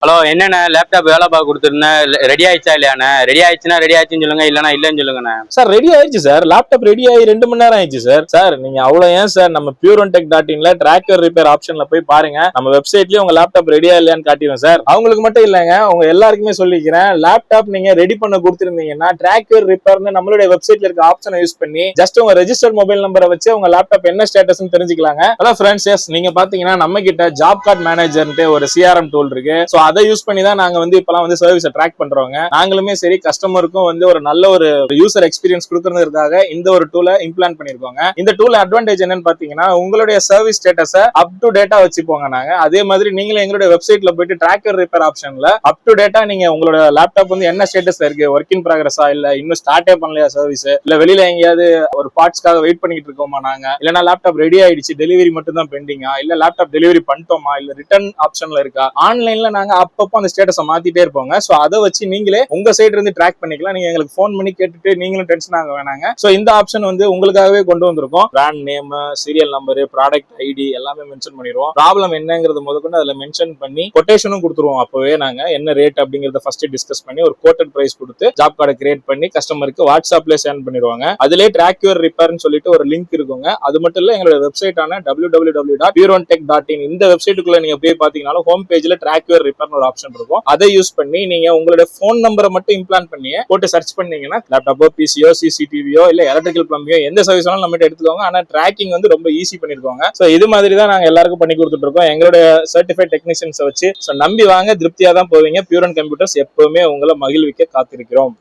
Hello, என்னண்ணே laptop வேலை பார்க்க கொடுத்துருந்தேன். ரெடி ஆயிடுச்சா இல்லையாண்ணே? ரெடி ஆயிடுச்சுன்னா ரெடி ஆயிடுச்சுன்னு சொல்லுங்க, இல்லைன்னா இல்லைன்னு சொல்லுங்கண்ணே. சார் ரெடி ஆயிடுச்சு சார். லேப்டாப் ரெடி ஆகி 2 மணி நேரம் ஆயிடுச்சு சார். சார் நீங்க அவ்வளவு ஏன் சார் நம்ம pureonTech.inல ட்ராக்கர் ரிப்பேர் ஆப்ஷன்ல போய் பாருங்க. நம்ம வெப்சைட்லயே உங்க லேப்டாப் ரெடியா இல்லையான்னு காட்டிடும் சார். அவங்களுக்கு மட்டும் இல்லைங்க, உங்க எல்லாருக்குமே சொல்லிக்கிறேன். லேப்டாப் நீங்க ரெடி பண்ண கொடுத்துருந்தீங்கன்னா ட்ராக்கர் ரிப்பேர்னு நம்மளுடைய வெப்சைட்ல இருக்க ஆப்ஷனை யூஸ் பண்ணி ஜஸ்ட் உங்க ரெஜிஸ்டர் மொபைல் நம்பரை வச்சு உங்க லேப்டாப் என்ன ஸ்டேட்டஸ் தெரிஞ்சுக்கலாங்க. ஹலோ ஃப்ரெண்ட்ஸ், எஸ் நீங்க பாத்தீங்கன்னா நம்ம கிட்ட ஜாப் கார்டு மேனேஜர்ன்ட்டு ஒரு சிஆர்எம் டூல் இருக்கு. சோ அதை யூஸ் பண்ணி தான் நாங்க இப்பெல்லாம் சர்வீஸை ட்ராக் பண்றோங்க. நாங்களுமே சரி கஸ்டமருக்கும் ஒரு நல்ல ஒரு யூசர் எக்ஸ்பீரியன்ஸ் கொடுக்கறதுக்காக இந்த ஒரு டூலை இம்ப்ளான் பண்ணிருக்கோங்க. இந்த டூல் அட்வான்டேஜ் என்னன்னு பாத்தீங்கன்னா, உங்களுடைய சர்வீஸ் ஸ்டேட்டஸை அப் டு டேட்டா வச்சுப்போங்க நாங்க. அதே மாதிரி நீங்களும் எங்களுடைய வெப்சைட்ல போயிட்டு ட்ராக்கர் ரிப்பேர் ஆப்ஷன்ல அப் டு டேட்டா நீங்க உங்களோட லேப்டாப் என்ன ஸ்டேட்டஸ்ல இருக்கு, ஒர்க் இன் ப்ராக்ரஸா, இல்ல இன்னும் ஸ்டார்டே பண்ணலையா சர்வீஸ், இல்ல வெளியில எங்கேயாவது ஒரு பார்ட்ஸ்க்காக வெயிட் பண்ணிட்டு இருக்கோமா நாங்க, இல்லனா லேப்டாப் ரெடி ஆயிடுச்சு டெலிவரி மட்டும் தான் பெண்டிங்கா, இல்ல லேப்டாப் டெலிவரி பண்ணிட்டோமா, இல்ல ரிட்டர்ன் ஆப்ஷன்ல இருக்கா, ஆன்லைன்ல நாங்க அப்பப்போ அந்த ஸ்டேட்டஸை மாத்திட்டே இருப்போங்க. சோ அதை வச்சு நீங்களே உங்க சைடு இருந்து ட்ராக் பண்ணிக்கலாம். நீங்க எங்களுக்கு போன் பண்ணி கேட்டுட்டு நீங்களும் டென்ஷன் ஆக வேணாங்க. சோ இந்த ஆப்ஷன் உங்களுக்காகவே கொண்டு வந்திருக்கோம். Brand name, serial number, product ID எல்லாமே மென்ஷன் பண்ணிடுவோம். ப்ராப்ளம் என்னங்கிறது முதற்கொண்டு அதுல மென்ஷன் பண்ணி கொட்டேஷனும் கொடுத்துருவோம். அப்பவே நாங்க என்ன ரேட் அப்படிங்கறத ஃபர்ஸ்ட் டிஸ்கஸ் பண்ணி ஒரு கோட்டட் பிரைஸ் கொடுத்து ஜாப் கார்டை கிரியேட் பண்ணி கஸ்டமருக்கு வாட்ஸ்அப்ல சென்ட் பண்ணிடுவாங்க. அதுல ட்ராக் யுவர் ரிப்பேர்னு சொல்லிட்டு ஒரு லிங்க் இருக்குங்க. அது மட்டும் இல்ல, எங்களோட வெப்சைட்டான www.pureonTech.in இந்த வெப்சைட்டுக்குள்ள நீங்க போய் பாத்தீங்கன்னாலும் ஹோம் பேஜ்ல ட்ராக் யுவர் ரிப்பேர்னு ஒரு ஆப்ஷன் இருக்கும். அதை யூஸ் பண்ணி நீங்க உங்களுடைய போன் நம்பரை மட்டும் இம்ப்ளான் பண்ணி போட்டு சர்ச் பண்ணீங்கன்னா லேப்டாப்போ, பிசியோ, சிசிடிவியோ, இல்ல எலக்ட்ரிக்கல் பிளம்பியோ எந்த சர்வீஸ் வேணாலும் நம்ம எடுத்துக்கோங்க. ஆனா ட்ராக்கிங் ரொம்ப ஈஸி பண்ணிருக்கோங்க. சோ இது மாதிரி தான் நாங்க எல்லாருக்கும் பண்ணி கொடுத்துட்டு இருக்கோம். எங்களுடைய சர்டிஃபைட் டெக்னீஷியன்ஸ் வச்சு நம்பி வாங்க, திருப்தியா தான் போவீங்க. பியூர் அண்ட் கம்ப்யூட்டர்ஸ் எப்பவுமே உங்களை மகிழ்விக்க காத்திருக்கிறோம்.